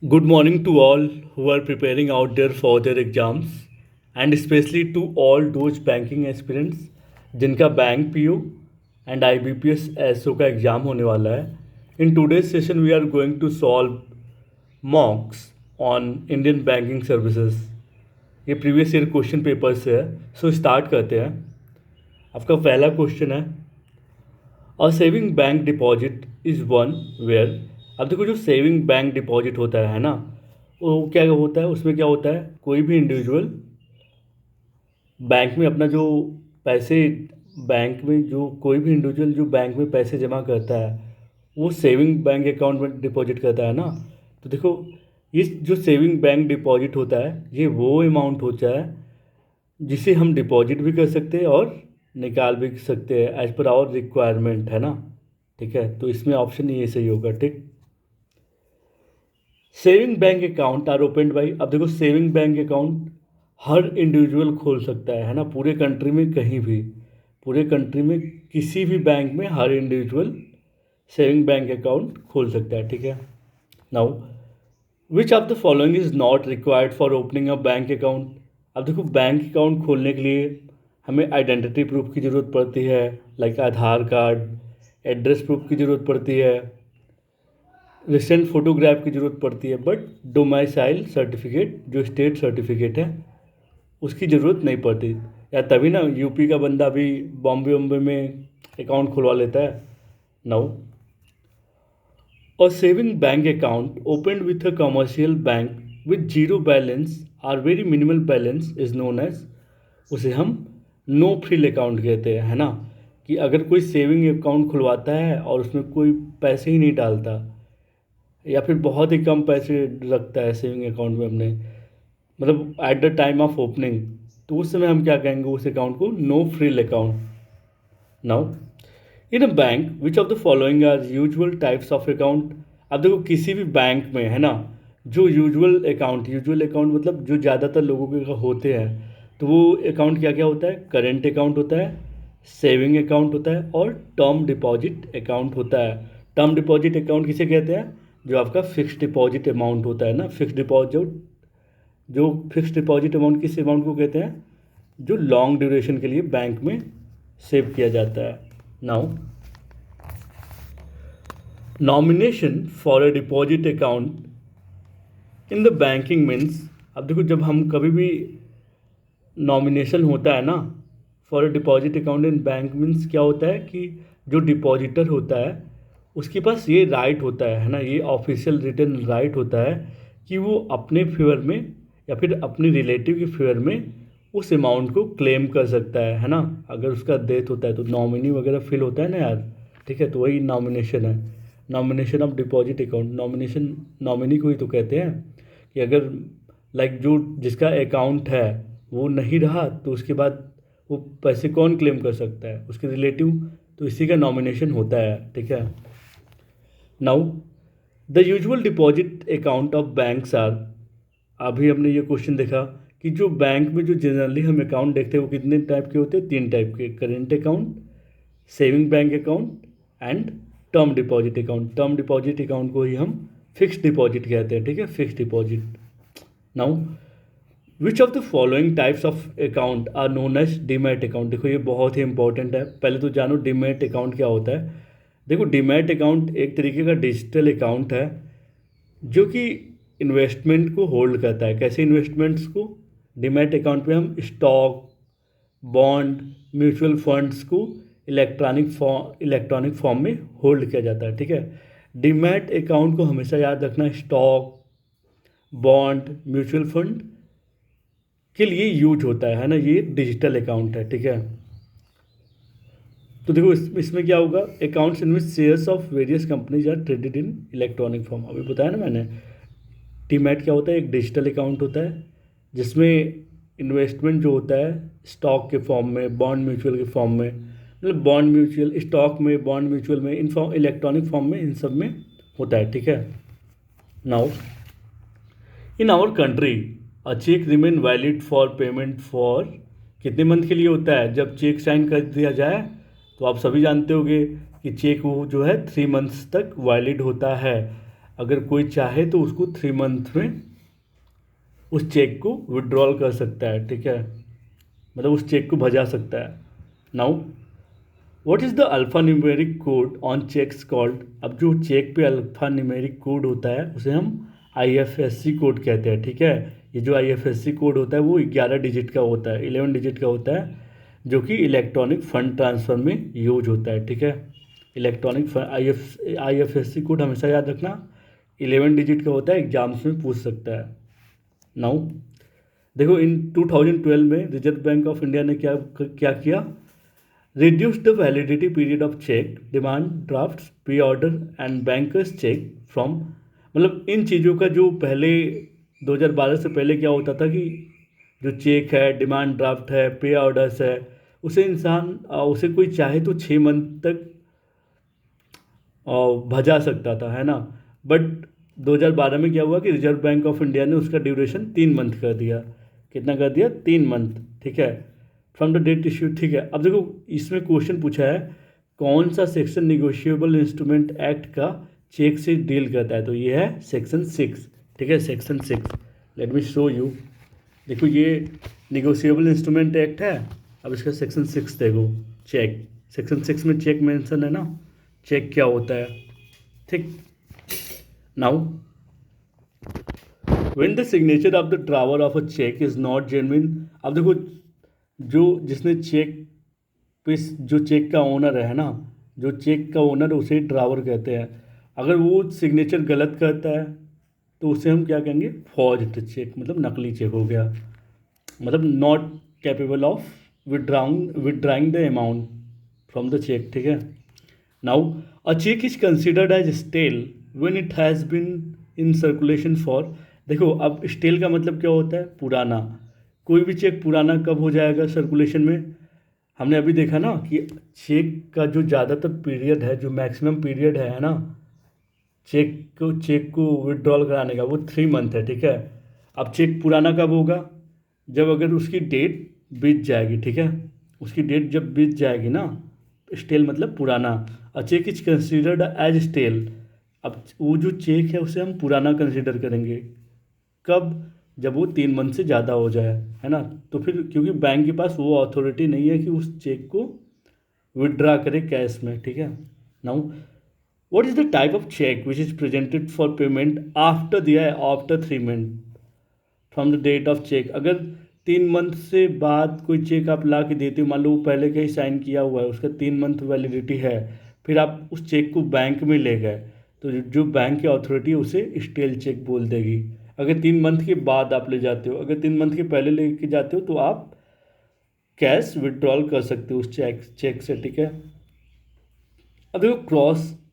Good morning to all who are preparing out there for their exams and especially to all those banking aspirants जिनका bank PO and IBPS SO का exam होने वाला है. In today's session we are going to solve mocks on Indian banking services. ये previous year question paper से है. So start करते हैं. आपका पहला क्वेश्चन है, a saving bank deposit is one where. अब देखो, जो सेविंग बैंक डिपॉजिट होता है ना, वो क्या होता है, उसमें क्या होता है, कोई भी इंडिविजुअल बैंक में अपना जो पैसे, बैंक में जो कोई भी इंडिविजुअल जो बैंक में पैसे जमा करता है वो सेविंग बैंक अकाउंट में डिपॉजिट करता है ना. तो देखो, ये जो सेविंग बैंक डिपॉजिट होता है ये वो अमाउंट होता है जिसे हम डिपॉजिट भी कर सकते हैं और निकाल भी सकते हैं एज पर आवर रिक्वायरमेंट, है ना. ठीक है, तो इसमें ऑप्शन ये सही होगा. ठीक, saving bank account are opened by. अब देखो, सेविंग बैंक अकाउंट हर इंडिविजुअल खोल सकता है ना, पूरे कंट्री में कहीं भी, पूरे कंट्री में किसी भी बैंक में हर इंडिविजुअल सेविंग बैंक अकाउंट खोल सकता है. ठीक है. Now, which of the following is not required for opening a bank account. अब देखो, बैंक अकाउंट खोलने के लिए हमें आइडेंटिटी प्रूफ की ज़रूरत पड़ती है, लाइक आधार कार्ड, एड्रेस प्रूफ की ज़रूरत पड़ती है, रिसेंट फोटोग्राफ की ज़रूरत पड़ती है, बट डोमाइसाइल सर्टिफिकेट जो स्टेट सर्टिफिकेट है उसकी ज़रूरत नहीं पड़ती. या तभी ना यूपी का बंदा भी बॉम्बे वॉम्बे में अकाउंट खुलवा लेता है. नाउ, और saving bank account opened with a commercial bank with zero balance or very minimal balance is known as, उसे हम नो फ्रिल अकाउंट कहते हैं, है ना. कि अगर कोई सेविंग अकाउंट खुलवाता है और उसमें कोई पैसे ही नहीं डालता या फिर बहुत ही कम पैसे रखता है सेविंग अकाउंट में अपने, मतलब at the time of opening, तो उस समय हम क्या कहेंगे उस अकाउंट को, no frill account. Now, in a bank which of the following are usual types of account. अब देखो, किसी भी बैंक में, है ना, जो यूजुअल अकाउंट मतलब जो ज़्यादातर लोगों के होते हैं, तो वो अकाउंट क्या क्या होता है, करेंट अकाउंट होता है, सेविंग अकाउंट होता है और टर्म डिपॉजिट अकाउंट होता है. टर्म डिपॉजिट अकाउंट किसे कहते हैं, जो आपका फिक्स डिपॉजिट अमाउंट होता है ना. फिक्स डिपॉजिट, जो फिक्स डिपॉजिट अमाउंट किस अमाउंट को कहते हैं, जो लॉन्ग ड्यूरेशन के लिए बैंक में सेव किया जाता है. Now, nomination for a deposit account in the banking means. अब देखो, जब हम कभी भी नॉमिनेशन होता है ना for a deposit account in bank means, क्या होता है कि जो डिपॉजिटर होता है उसके पास ये राइट होता है ना, ये ऑफिशियल रिटर्न राइट होता है कि वो अपने फेवर में या फिर अपने रिलेटिव के फेवर में उस अमाउंट को क्लेम कर सकता है ना. अगर उसका डेथ होता है तो नॉमिनी वगैरह फिल होता है ना यार. ठीक है, तो वही नॉमिनेशन है, nomination of deposit account. Nomination nominee को ही तो कहते हैं कि अगर लाइक जो जिसका अकाउंट है वो नहीं रहा तो उसके बाद वो पैसे कौन क्लेम कर सकता है, उसके रिलेटिव. तो इसी का नॉमिनेशन होता है. ठीक है. Now, the usual deposit account of banks are. अभी हमने ये क्वेश्चन देखा कि जो बैंक में जो जनरली हम अकाउंट देखते हैं वो कितने टाइप के होते हैं, तीन टाइप के, current account, saving bank account and term deposit account. Term deposit account को ही हम फिक्स डिपॉजिट कहते हैं. ठीक है, fix deposit. Now, which of the following types of account are known as demat account. देखो, ये बहुत ही इंपॉर्टेंट है. पहले तो जानो डीमैट अकाउंट क्या होता है. देखो, डीमैट अकाउंट एक तरीके का डिजिटल अकाउंट है जो कि इन्वेस्टमेंट को होल्ड करता है. कैसे इन्वेस्टमेंट्स को, डीमैट अकाउंट पे हम स्टॉक, बॉन्ड, म्यूचुअल फंड्स को इलेक्ट्रॉनिक फॉर्म में होल्ड किया जाता है. ठीक है, डीमैट अकाउंट को हमेशा याद रखना स्टॉक, बॉन्ड, म्यूचुअल फंड के लिए यूज होता है ना. ये डिजिटल अकाउंट है. ठीक है, तो देखो इसमें क्या होगा, accounts in which shares of various companies are traded in electronic form. अभी बताया ना मैंने. डीमैट क्या होता है, एक डिजिटल अकाउंट होता है जिसमें इन्वेस्टमेंट जो होता है स्टॉक के फॉर्म में, बॉन्ड म्यूचुअल के फॉर्म में, मतलब बॉन्ड म्यूचुअल स्टॉक में, बॉन्ड म्यूचुअल में, इन फॉर्म इलेक्ट्रॉनिक फॉर्म में, इन सब में होता है. ठीक है. Now, in our country a cheque remain valid for payment for, कितने मंथ के लिए होता है, जब चेक साइन कर दिया जाए तो आप सभी जानते होंगे कि चेक वो जो है 3 मंथ्स तक वैलिड होता है. अगर कोई चाहे तो उसको 3 मंथ में उस चेक को विड्रॉल कर सकता है, ठीक है, मतलब उस चेक को भजा सकता है। Now what is the alphanumeric code on cheques called? अब जो चेक पे अल्फ़ा न्यूमेरिक कोड होता है उसे हम आईएफएससी कोड कहते हैं, ठीक है। ये जो आईएफएससी कोड होता है वो 11 डिजिट का होता है, 11 डिजिट का होता है, जो कि इलेक्ट्रॉनिक फंड ट्रांसफ़र में यूज होता है, ठीक है। इलेक्ट्रॉनिक आईएफएससी कोड हमेशा याद रखना, 11 डिजिट का होता है, एग्जाम्स में पूछ सकता है। नाउ देखो, इन 2012 में रिजर्व बैंक ऑफ इंडिया ने क्या क्या किया? Reduce the validity period of cheque, demand draft, pre order and bankers cheque from, मतलब इन चीज़ों का जो पहले 2012 से पहले क्या होता था कि जो चेक है, डिमांड ड्राफ्ट है, पे ऑर्डर्स है, उसे उसे कोई चाहे तो 6 मंथ तक भजा सकता था, है ना। बट 2012 में क्या हुआ कि रिजर्व बैंक ऑफ इंडिया ने उसका ड्यूरेशन 3 मंथ कर दिया। कितना कर दिया? 3 मंथ, ठीक है, फ्रॉम द डेट इश्यू, ठीक है। अब देखो, इसमें क्वेश्चन पूछा है कौन सा सेक्शन निगोशिएबल इंस्ट्रूमेंट एक्ट का चेक से डील करता है, तो ये है सेक्शन 6, ठीक है, section 6। Let me show you. देखो, ये निगोशिएबल इंस्ट्रूमेंट एक्ट है। अब इसका सेक्शन 6 देखो, चेक, सेक्शन 6 में चेक मेंशन है ना, चेक क्या होता है, ठीक। Now when the signature of the drawer of a cheque is not genuine, अब देखो, जो जिसने चेक पे, जो चेक का ओनर है ना, जो चेक का ओनर उसे ड्रावर कहते हैं। अगर वो सिग्नेचर गलत करता है तो उसे हम क्या कहेंगे? फॉर्ज्ड चेक, मतलब नकली चेक हो गया, मतलब not capable of withdrawing the amount from the cheque, ठीक है। Now a cheque is considered as stale when it has been in circulation for, देखो अब स्टेल का मतलब क्या होता है? पुराना। कोई भी चेक पुराना कब हो जाएगा सर्कुलेशन में? हमने अभी देखा ना कि चेक का जो ज़्यादातर पीरियड है, जो मैक्सिमम पीरियड है ना, चेक को विड्रॉल कराने का, वो 3 मंथ है, ठीक है। अब चेक पुराना कब होगा? जब अगर उसकी डेट बीत जाएगी, ठीक है, उसकी डेट जब बीत जाएगी ना, स्टेल मतलब पुराना। A cheque is considered as stale, अब वो जो चेक है उसे हम पुराना कंसिडर करेंगे कब? जब वो 3 मंथ से ज़्यादा हो जाए, है ना। तो फिर क्योंकि बैंक के पास वो अथॉरिटी नहीं है कि उस चेक को विड्रा करे कैश में, ठीक है। Now what is the type of cheque which is presented for payment after दिया है, after 3 month from the date of cheque? अगर 3 मंथ से बाद कोई चेक आप ला के देते हो, मान लो वो पहले का ही साइन किया हुआ है, उसका 3 मंथ वैलिडिटी है, फिर आप उस चेक को बैंक में ले गए, तो जो बैंक की अथॉरिटी है उसे स्टेल चेक बोल देगी। अगर 3 मंथ के बाद आप ले जाते हो, अगर 3 मंथ के पहले लेके जाते हो तो आप कैश विड्रॉल कर सकते हो उस चेक से, ठीक है। अब देखो,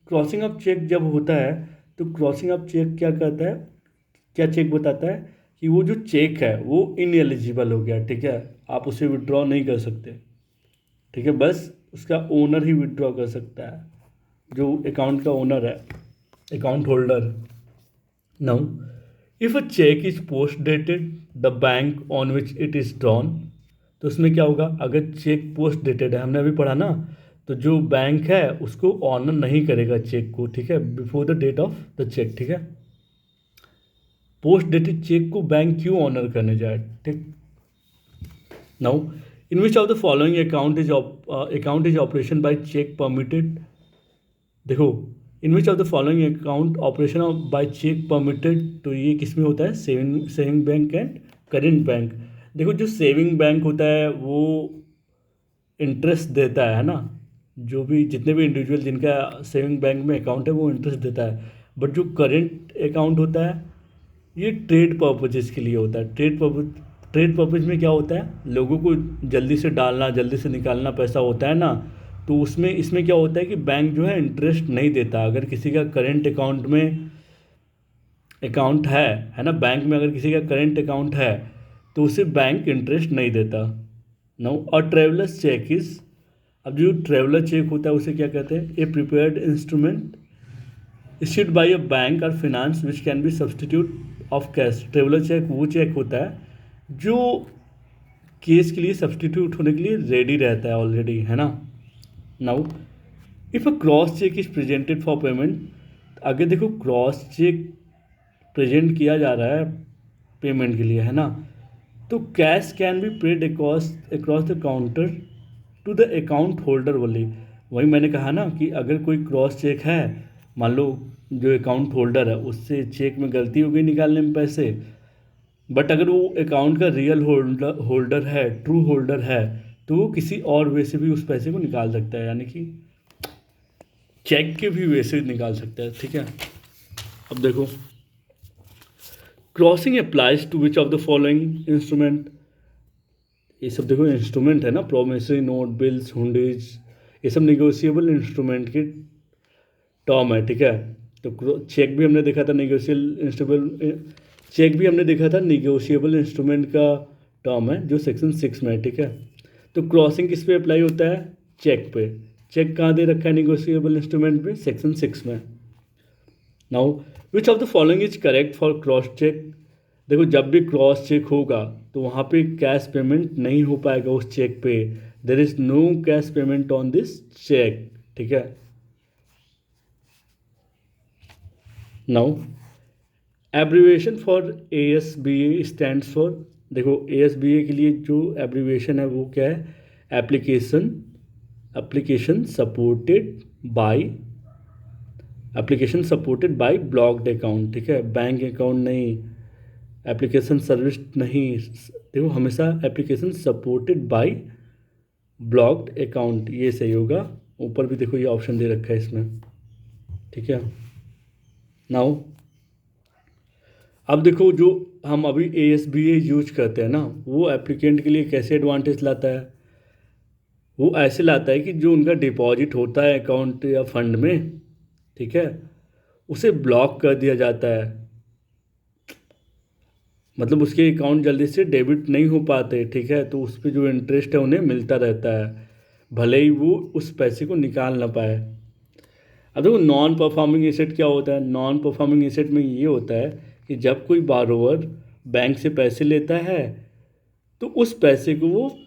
क्रॉसिंग ऑफ चेक जब होता है तो क्रॉसिंग ऑफ चेक क्या कहता है, क्या चेक बताता है कि वो जो चेक है वो इनएलिजिबल हो गया, ठीक है, आप उसे विड्रॉ नहीं कर सकते, ठीक है, बस उसका ओनर ही विड्रॉ कर सकता है, जो अकाउंट का ओनर है, account holder. Now if a cheque is post dated the bank on which it is drawn, तो उसमें क्या होगा? अगर चेक पोस्ट डेटेड है, हमने अभी पढ़ा ना, तो जो बैंक है उसको ऑनर नहीं करेगा चेक को, ठीक है, before the date of the cheque, ठीक है। पोस्ट डेटेड चेक को बैंक क्यों ऑनर करने जाए, ठीक। Now in which of the following account is operation by cheque permitted, देखो, in which of the following account operation by cheque permitted, तो ये किस में होता है? Saving bank and current bank. देखो, जो सेविंग बैंक होता है वो इंटरेस्ट देता है ना, जो भी जितने भी इंडिविजुअल जिनका सेविंग बैंक में अकाउंट है वो इंटरेस्ट देता है। बट जो करेंट अकाउंट होता है ये ट्रेड पर्पजेज़ के लिए होता है। ट्रेड पर्पज में क्या होता है? लोगों को जल्दी से डालना, जल्दी से निकालना पैसा होता है ना, तो उसमें इसमें क्या होता है कि बैंक जो है इंटरेस्ट नहीं देता। अगर किसी का करेंट अकाउंट में अकाउंट है ना, बैंक में अगर किसी का करेंट अकाउंट है तो उसे बैंक इंटरेस्ट नहीं देता। नो, और ट्रेवलर्स चेक इज, अब जो ट्रेवलर चेक होता है उसे क्या कहते हैं? A prepared instrument issued by a bank or finance which can be substitute of cash. Traveller cheque वो चेक होता है जो केस के लिए सब्सटीट्यूट होने के लिए रेडी रहता है ऑलरेडी, है ना। Now if a cross cheque is presented for payment, अगर देखो क्रॉस चेक प्रेजेंट किया जा रहा है पेमेंट के लिए, है ना, तो cash can be paid across the counter to the account holder only. वही मैंने कहा ना कि अगर कोई क्रॉस चेक है, मान लो जो अकाउंट होल्डर है उससे चेक में गलती हो गई निकालने में पैसे, बट अगर वो अकाउंट का रियल होल्डर है, ट्रू होल्डर है, तो वो किसी और वे से भी उस पैसे को निकाल सकता है, यानी कि चेक के भी वे से निकाल सकता है। ठीक है, अब देखो crossing applies to which of the following instrument. ये सब देखो इंस्ट्रूमेंट है ना, प्रोमिसरी नोट, बिल्स, हुंडीज, ये सब निगोशिएबल इंस्ट्रूमेंट के टर्म है। ठीक है, तो चेक भी हमने देखा था चेक भी हमने देखा था निगोशिएबल इंस्ट्रूमेंट का टर्म है जो सेक्शन 6 में है। ठीक है, तो क्रॉसिंग किस पे अप्लाई होता है? चेक पे। चेक कहाँ दे रखा है निगोशिएबल इंस्ट्रूमेंट पे? सेक्शन 6 में। Now which of the following is correct for cross cheque. देखो जब भी क्रॉस चेक होगा तो वहाँ पे कैश पेमेंट नहीं हो पाएगा उस चेक पे। There is no cash payment on this cheque. ठीक है, now abbreviation for ASBA stands for. देखो ASBA के लिए जो एब्रीविएशन है वो क्या है? Application supported by blocked account. ठीक है, बैंक अकाउंट नहीं, एप्लीकेशन सर्विस नहीं, देखो हमेशा application supported by blocked account ये सही होगा। ऊपर भी देखो ये ऑप्शन दे रखा है इसमें। ठीक है, नाउ अब देखो जो हम अभी ASBA यूज करते हैं ना, वो एप्लीकेंट के लिए कैसे एडवांटेज लाता है? वो ऐसे लाता है कि जो उनका डिपॉजिट होता है अकाउंट या फंड में, ठीक है, उसे ब्लॉक कर दिया जाता है। मतलब उसके अकाउंट जल्दी से डेबिट नहीं हो पाते। ठीक है, तो उस पर जो इंटरेस्ट है उन्हें मिलता रहता है, भले ही वो उस पैसे को निकाल ना पाए। अब देखो नॉन परफॉर्मिंग एसेट क्या होता है? नॉन परफॉर्मिंग एसेट में ये होता है कि जब कोई बारोवर बैंक से पैसे लेता है तो उस पैसे को वो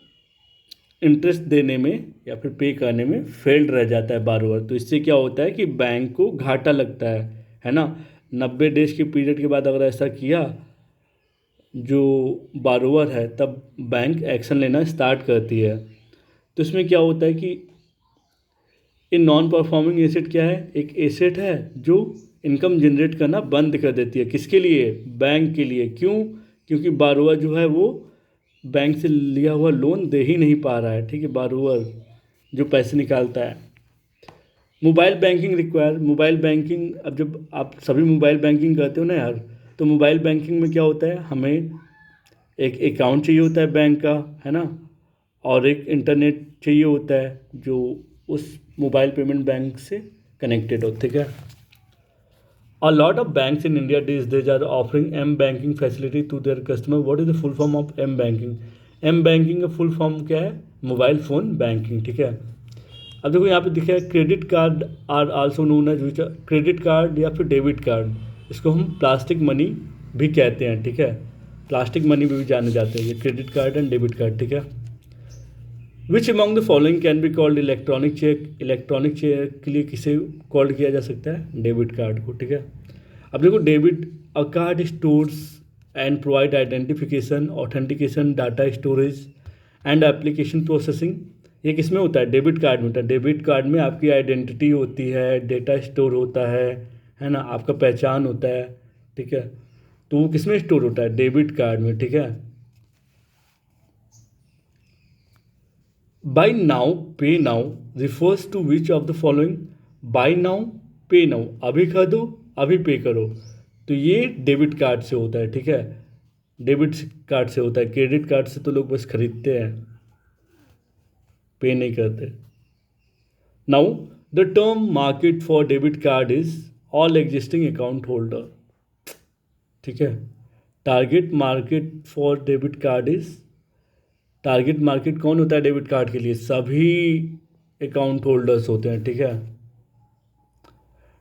इंटरेस्ट देने में या फिर पे करने में फेल्ड रह जाता है बारोवर। तो इससे क्या होता है कि बैंक को घाटा लगता है ना। 90 डेज के पीरियड के बाद अगर ऐसा किया जो बारोवर है, तब बैंक एक्शन लेना स्टार्ट करती है। तो इसमें क्या होता है कि ये नॉन परफॉर्मिंग एसेट क्या है? एक एसेट है जो इनकम जनरेट करना बंद कर देती है। किसके लिए? बैंक के लिए। क्यों? क्योंकि बारोवर जो है वो बैंक से लिया हुआ लोन दे ही नहीं पा रहा है। ठीक है, बारोवर जो पैसे निकालता है। मोबाइल बैंकिंग, अब जब आप सभी मोबाइल बैंकिंग करते हो ना यार, तो मोबाइल बैंकिंग में क्या होता है? हमें एक अकाउंट चाहिए होता है बैंक का, है ना, और एक इंटरनेट चाहिए होता है जो उस मोबाइल पेमेंट बैंक से कनेक्टेड हो। ठीक है, A lot of banks in India these days are offering M-banking facility to their customer. What is the full form of M-banking? M-banking का फुल फॉर्म क्या है? Mobile phone banking. ठीक है, अब देखो यहाँ पे दिखा है credit card are also known as, credit card या फिर डेबिट कार्ड, इसको हम प्लास्टिक मनी भी कहते हैं। ठीक है, प्लास्टिक मनी भी जाने जाते हैं ये credit card and debit card. ठीक है, which among the following can be called electronic cheque. Electronic cheque के लिए किसे कॉल्ड किया जा सकता है? डेबिट कार्ड को। ठीक है, अब देखो debit a card stores and provide identification, authentication, data storage and application processing. ये किस में होता है? डेबिट कार्ड में होता है। डेबिट कार्ड में आपकी आइडेंटिटी होती है, डेटा स्टोर होता है ना, आपका पहचान होता है। ठीक है, तो वो किस में स्टोर होता है? डेबिट कार्ड में। ठीक है, buy now pay now refers to which of the following? Buy now pay now, अभी खरीदो अभी पे करो, तो ये डेबिट कार्ड से होता है। ठीक है, डेबिट कार्ड से होता है। क्रेडिट कार्ड से तो लोग बस खरीदते हैं, पे नहीं करते। Now the term market for debit card is all existing account holder. ठीक है, target market for debit card is, target market कौन होता है डेबिट कार्ड के लिए? सभी अकाउंट होल्डर्स होते हैं। ठीक है,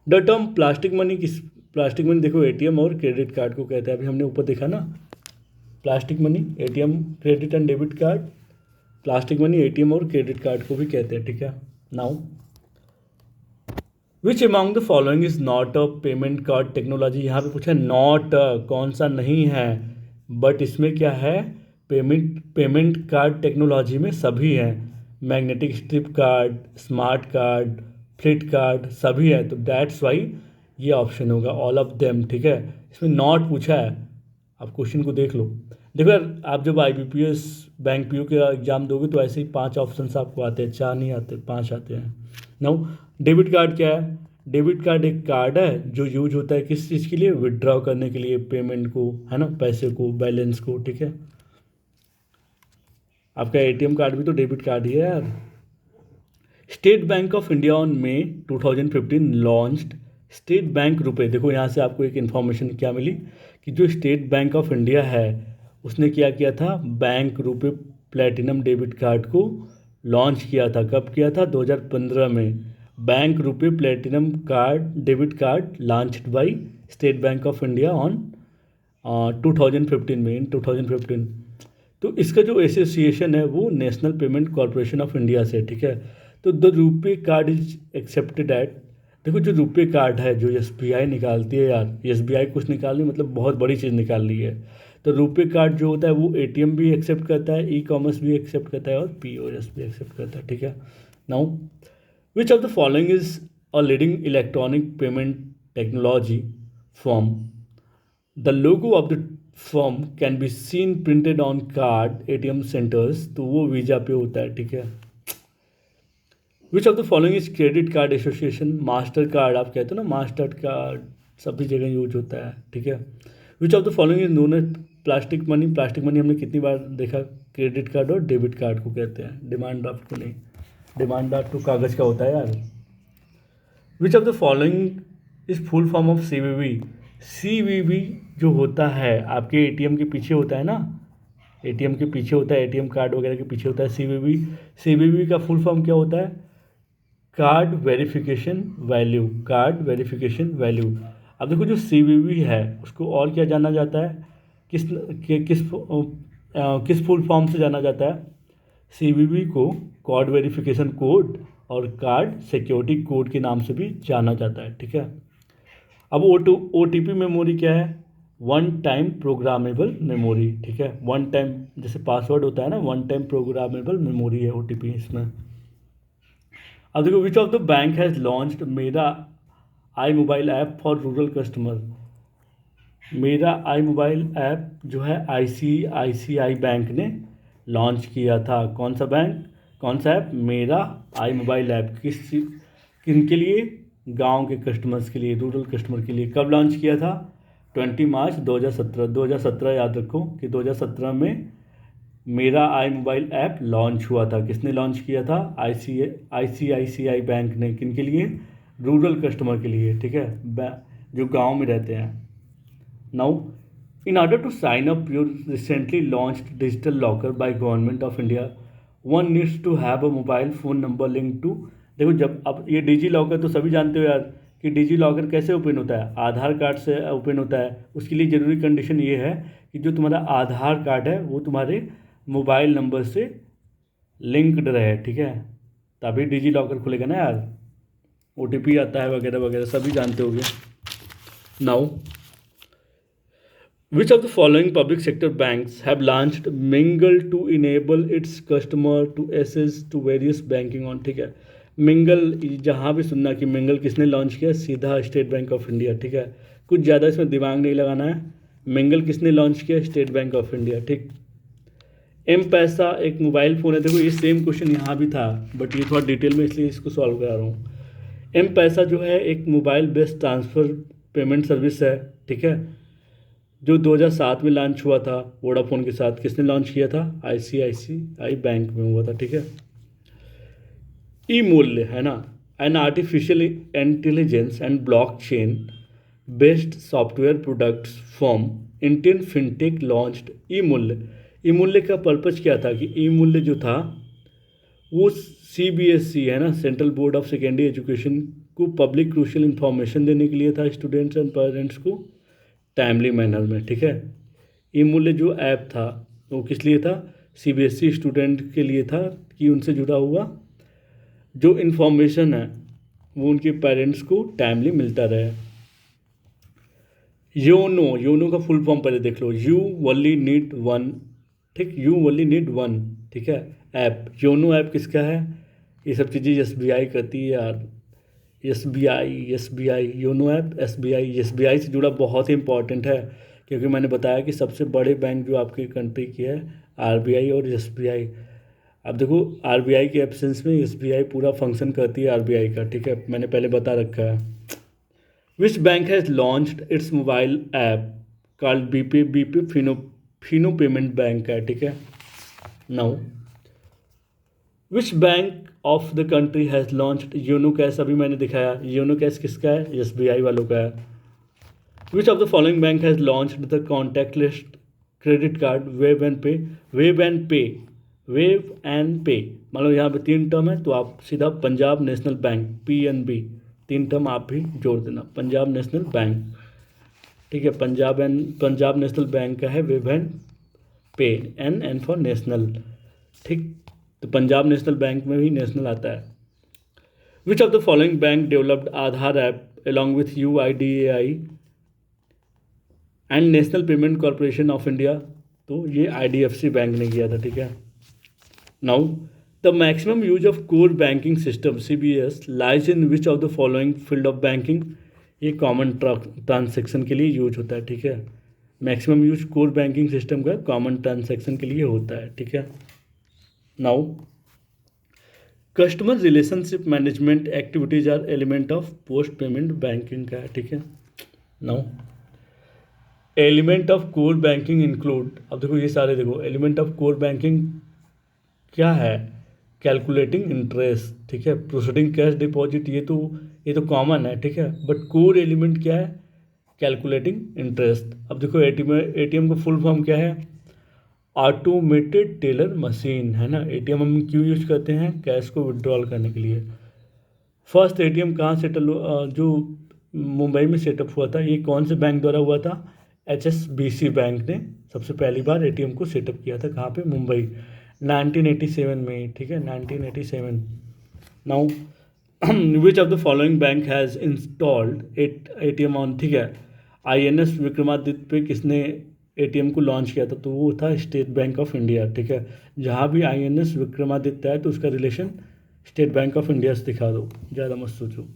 द टर्म प्लास्टिक मनी किस, प्लास्टिक मनी देखो ATM और क्रेडिट कार्ड को कहते हैं। अभी हमने ऊपर देखा ना, plastic money ATM, credit and debit card, plastic money ATM और क्रेडिट कार्ड को भी कहते हैं। ठीक है, now which among the following is not a payment card technology, यहाँ पे पूछा नॉट, कौन सा नहीं है, बट इसमें क्या है, पेमेंट कार्ड टेक्नोलॉजी में सभी हैं, magnetic strip card, smart card, fleet card सभी है, तो दैट्स वाई ये ऑप्शन होगा ऑल ऑफ देम, ठीक है। इसमें नॉट पूछा है, आप क्वेश्चन को देख लो। देखो यार, आप जब IBPS बैंक PO का एग्जाम दोगे तो ऐसे ही 5 ऑप्शन आपको आते हैं, 4 नहीं आते, 5 आते हैं। नाउ डेबिट कार्ड क्या है, डेबिट कार्ड एक कार्ड है जो यूज होता है किस चीज़ के लिए, विड्रॉ करने के लिए, पेमेंट को, है ना, पैसे को, बैलेंस को, ठीक है। आपका ATM कार्ड भी तो डेबिट कार्ड ही है यार। State Bank of India on May 2015 launched State Bank RuPay. देखो यहाँ से आपको एक इन्फॉर्मेशन क्या मिली कि जो स्टेट बैंक ऑफ इंडिया है उसने क्या किया था, बैंक रुपए प्लेटिनम डेबिट कार्ड को लॉन्च किया था। कब किया था, 2015 में। बैंक रुपए platinum card debit card launched by state Bank of India on 2015 में, इन 2015। तो इसका जो एसोसिएशन है वो national payment corporation of India से, ठीक है। तो the RuPay card is accepted eight, देखो जो रुपे कार्ड है जो SBI निकालती है यार, SBI कुछ निकालनी मतलब बहुत बड़ी चीज़ निकाल ली है। तो रुपे कार्ड जो होता है वो ATM भी एक्सेप्ट करता है, E-कॉमर्स भी एक्सेप्ट करता है और POS भी एक्सेप्ट करता है, ठीक है। Now which of the following is a leading electronic payment technology form, the logo of the form can be seen printed on card ATM centres, तो वो वीज़ा पे होता है, ठीक है। Which of the following is credit card association, master card आप कहते हो ना, मास्टर कार्ड सभी जगह यूज होता है, ठीक है। Which of the following is known as plastic money, plastic money हमने कितनी बार देखा, क्रेडिट कार्ड और डेबिट कार्ड को कहते हैं, डिमांड ड्राफ्ट को नहीं, डिमांड ड्राफ्ट तो कागज़ का होता है यार। विच of the following is full form of CVV जो होता है आपके ATM के पीछे होता है ना, ATM के पीछे होता है, ATM कार्ड वगैरह के पीछे होता है CVV का फुल फॉर्म क्या होता है, card verification value, card verification value. अब देखो जो CVV है उसको और क्या जाना जाता है, किस किस फुल फॉर्म से जाना जाता है, CVV को कार्ड वेरिफिकेशन कोड और कार्ड सिक्योरिटी कोड के नाम से भी जाना जाता है, ठीक है। अब OTP मेमोरी क्या है, वन टाइम प्रोग्रामेबल मेमोरी, ठीक है। वन टाइम जैसे पासवर्ड होता है ना, वन टाइम प्रोग्रामेबल मेमोरी है OTP इसमें। अब देखो which of the bank has launched Mera i mobile app for rural customer, Mera i mobile app जो है ICICI बैंक ने लॉन्च किया था। कौन सा बैंक, कौन सा ऐप, मेरा आई मोबाइल ऐप, किन के लिए, गांव के कस्टमर्स के लिए, रूरल कस्टमर के लिए। कब लॉन्च किया था, 20 मार्च 2017, 2017 याद रखो कि 2017 में मेरा आई मोबाइल ऐप लॉन्च हुआ था। किसने लॉन्च किया था, ICICI बैंक ने, किन के लिए, रूरल कस्टमर के लिए, ठीक है, जो गांव में रहते हैं। Now in order to sign up your recently launched digital locker by government of India, one needs to have a mobile phone number link to, देखो जब अब ये डिजी लॉकर तो सभी जानते हो यार कि डिजी लॉकर कैसे ओपन होता है, आधार कार्ड से ओपन होता है। उसके लिए ज़रूरी कंडीशन ये है कि जो तुम्हारा आधार कार्ड है वो तुम्हारे मोबाइल नंबर से लिंक्ड रहे, ठीक है, तभी डिजी लॉकर खुलेगा ना यार। OTP आता है वगैरह वगैरह सभी जानते होगे। Now which of the following public sector banks have launched Mingle to enable its customer to access to various banking on, ठीक है। मिंगल जहाँ भी सुनना कि मिंगल किसने लॉन्च किया, सीधा स्टेट बैंक ऑफ इंडिया, ठीक है। कुछ ज़्यादा इसमें दिमाग नहीं लगाना है, मिंगल किसने लॉन्च किया, स्टेट बैंक ऑफ इंडिया, ठीक। M-पैसा एक मोबाइल फ़ोन है, देखो ये सेम क्वेश्चन यहाँ भी था बट ये थोड़ा डिटेल में इसलिए इसको सॉल्व करा रहा हूँ। M-पैसा जो है एक mobile based transfer payment service है, ठीक है, जो 2007 में लॉन्च हुआ था वोडाफोन के साथ। किसने लॉन्च किया था, ICICI बैंक में हुआ था, ठीक है। ई मूल्य है ना, an artificial intelligence and blockchain based software products form Indian fintech launched e Mulya. E मूल्य का पर्पज़ क्या था कि ई मूल्य जो था वो CBSE है ना, central board of secondary education को पब्लिक क्रूशियल इन्फॉर्मेशन देने के लिए था, स्टूडेंट्स एंड पेरेंट्स को टाइमली मैनर में, ठीक है। ई मूल्य जो ऐप था वो किस लिए था, CBSE स्टूडेंट के लिए था कि उनसे जुड़ा हुआ जो इन्फॉर्मेशन है वो उनके पेरेंट्स को टाइमली मिलता रहे। योनो का फुल फॉर्म पहले देख लो, यू ओनली नीड वन, ठीक, यू ओनली नीड वन, ठीक है। ऐप, योनो ऐप किसका है? ये सब चीज़ें एसबीआई करती है यार। एसबीआई योनो ऐप एसबीआई से जुड़ा बहुत ही इंपॉर्टेंट है, क्योंकि मैंने बताया कि सबसे बड़े बैंक जो आपकी कंट्री की है आरबीआई और एसबीआई। अब देखो आरबीआई के एब्सेंस में एसबीआई पूरा फंक्शन करती है आरबीआई का, ठीक है, मैंने पहले बता रखा है। Which bank has launched it's mobile app called BP Fino payment bank है, ठीक है। Now which bank of the country has launched YONO cash, अभी मैंने दिखाया योनो कैश किसका है, एसबीआई वालों का है। Which of the following bank has launched the contactless credit card wave and पे, वेव एंड पे, मतलब यहाँ पे 3 टर्म है तो आप सीधा Punjab national bank PNB, 3 term आप भी जोड़ देना, पंजाब नेशनल बैंक, ठीक है। पंजाब नेशनल बैंक का है वेव एंड पे, एन फॉर नेशनल, ठीक। तो पंजाब नेशनल बैंक में भी नेशनल आता है। Which of the following bank developed Aadhaar app along with UIDAI and national payment corporation of India, तो ये IDFC बैंक ने किया था, ठीक है। Now the maximum use of core banking system CBS lies in which of the following field of banking, ये common transaction के लिए यूज होता है, ठीक है। Maximum use core banking system का कॉमन ट्रांसेक्शन के लिए होता है, ठीक है। Now customer relationship management activities are element of post payment banking का है, ठीक है। Now element of core banking include, अब देखो ये सारे देखो एलिमेंट ऑफ कोर बैंकिंग क्या है, कैलकुलेटिंग इंटरेस्ट, ठीक है, प्रोसीडिंग कैश डिपॉजिट, ये तो कॉमन है, ठीक है। बट कोर एलिमेंट क्या है, कैलकुलेटिंग इंटरेस्ट। अब देखो एटीएम का फुल फॉर्म क्या है, ऑटोमेटेड टेलर मशीन, है ना। एटीएम हम क्यों यूज करते हैं, कैश को विड्रॉल करने के लिए। फर्स्ट एटीएम कहाँ सेटल जो मुंबई में सेटअप हुआ था, ये कौन से बैंक द्वारा हुआ था, HSBC बैंक ने सबसे पहली बार एटीएम को सेटअप किया था, कहाँ पे, मुंबई, 1987 में, ठीक है, 1987। Now which of the following bank has installed ATM on, ठीक है, INS विक्रमादित्य पे किसने एटीएम को लॉन्च किया था, तो वो था स्टेट बैंक ऑफ इंडिया, ठीक है। जहाँ भी INS विक्रमादित्य है तो उसका relation state Bank of India से दिखा दो, ज़्यादा मत सोचो।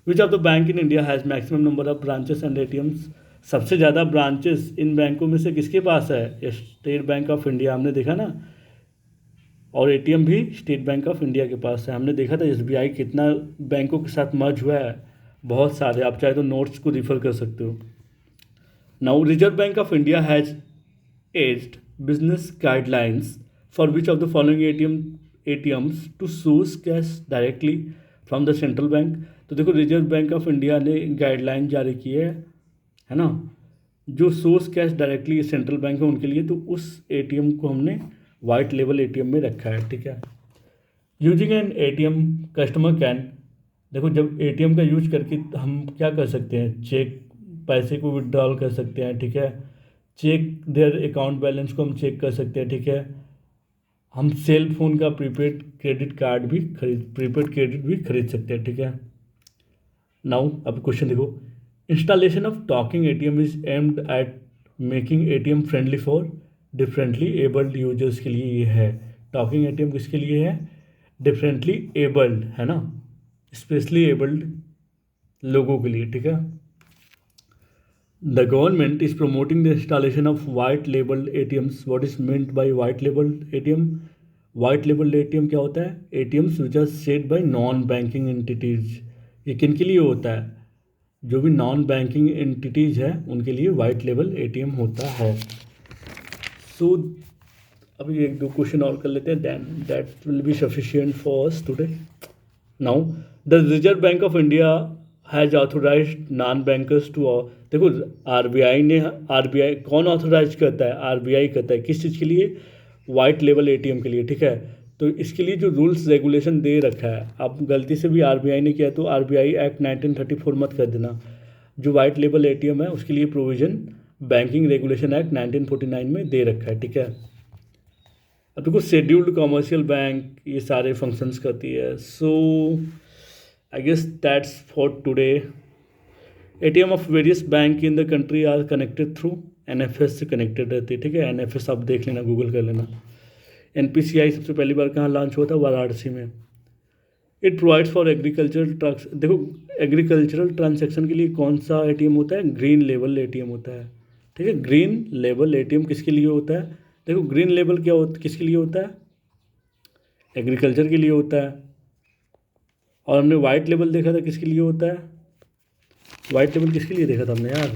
विच of the bank in India has maximum number of branches and ATMs, सबसे ज़्यादा ब्रांचेस इन बैंकों में से किसके पास है, स्टेट बैंक ऑफ इंडिया, हमने देखा ना। और ATM भी स्टेट बैंक ऑफ इंडिया के पास है, हमने देखा था SBI कितना बैंकों के साथ मर्ज हुआ है, बहुत सारे, आप चाहे तो नोट्स को रिफ़र कर सकते हो। Now Reserve Bank of India has edged business guidelines for which of the following ATMs to source cash directly from the central bank, तो देखो रिजर्व बैंक ऑफ इंडिया ने गाइडलाइन जारी की है ना, जो source cash directly central bank है उनके लिए, तो उस ATM को हमने वाइट लेवल ATM में रखा है, ठीक है। Using an ATM customer can, देखो जब ATM का यूज करके हम क्या कर सकते हैं, चेक, पैसे को विड्रॉल कर सकते हैं, ठीक है, चेक देयर अकाउंट बैलेंस को हम चेक कर सकते हैं, ठीक है। हम सेल फोन का प्रीपेड क्रेडिट भी खरीद सकते हैं, ठीक है। नाउ अब क्वेश्चन देखो, installation of talking ATM is aimed at making ATM friendly for differently abled users के लिए ये है। टॉकिंग ATM किसके लिए है, डिफरेंटली एबल्ड, है ना, स्पेशली एबल्ड लोगों के लिए, ठीक है। The government is promoting the installation of white labelled ATMs, what is meant by white labelled ATM, white labelled ATM क्या होता है, ATMs which are set by non banking entities, ये किन के लिए होता है, जो भी नॉन बैंकिंग एंटिटीज है उनके लिए वाइट लेबल ATM होता है। सो अभी 1-2 क्वेश्चन और कर लेते हैं, then that will be sufficient for us today. Now the Reserve Bank of India has authorised non bankers to, देखो RBI कौन ऑथोराइज करता है, RBI करता है, किस चीज़ के लिए, वाइट लेवल ATM के लिए, ठीक है। तो इसके लिए जो रूल्स रेगुलेशन दे रखा है, आप गलती से भी RBI ने किया तो RBI एक्ट 1934 मत कर देना, जो वाइट लेबल ATM है उसके लिए प्रोविज़न बैंकिंग रेगुलेशन एक्ट 1949 में दे रखा है, ठीक है। अब देखो शेड्यूल्ड कॉमर्शियल बैंक ये सारे फंक्शंस करती है। So I guess that's for today. ATM of various bank in the country are connected through NFS से कनेक्टेड रहती है, ठीक है। एनएफएस आप देख लेना, गूगल कर लेना। एनपीसीआई सबसे पहली बार कहाँ लॉन्च हुआ था? वाराणसी में। It provides for agricultural trucks. देखो, एग्रीकल्चरल ट्रांजैक्शन के लिए कौन सा एटीएम होता है? ग्रीन लेवल एटीएम होता है, ठीक है। ग्रीन लेवल एटीएम किसके लिए होता है? देखो, ग्रीन लेवल क्या होता, किसके लिए होता है? एग्रीकल्चर के लिए होता है। और हमने वाइट लेवल देखा था, किसके लिए होता है? वाइट लेवल किसके लिए देखा था हमने यार?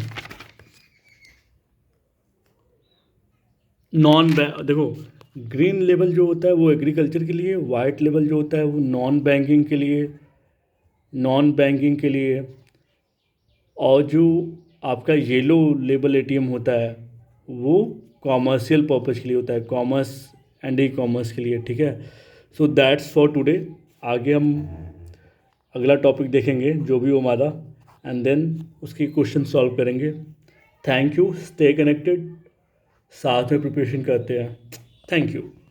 देखो, ग्रीन लेवल जो होता है वो एग्रीकल्चर के लिए, वाइट लेवल जो होता है वो नॉन बैंकिंग के लिए, नॉन बैंकिंग के लिए। और जो आपका येलो लेबल एटीएम होता है वो कॉमर्शियल पर्पज़ के लिए होता है, कॉमर्स एंड ई कॉमर्स के लिए, ठीक है। So that's for today. आगे हम अगला टॉपिक देखेंगे जो भी वो हमारा, एंड देन उसकी क्वेश्चन सॉल्व करेंगे। थैंक यू, स्टे कनेक्टेड, साथ में प्रिपरेशन करते हैं। Thank you.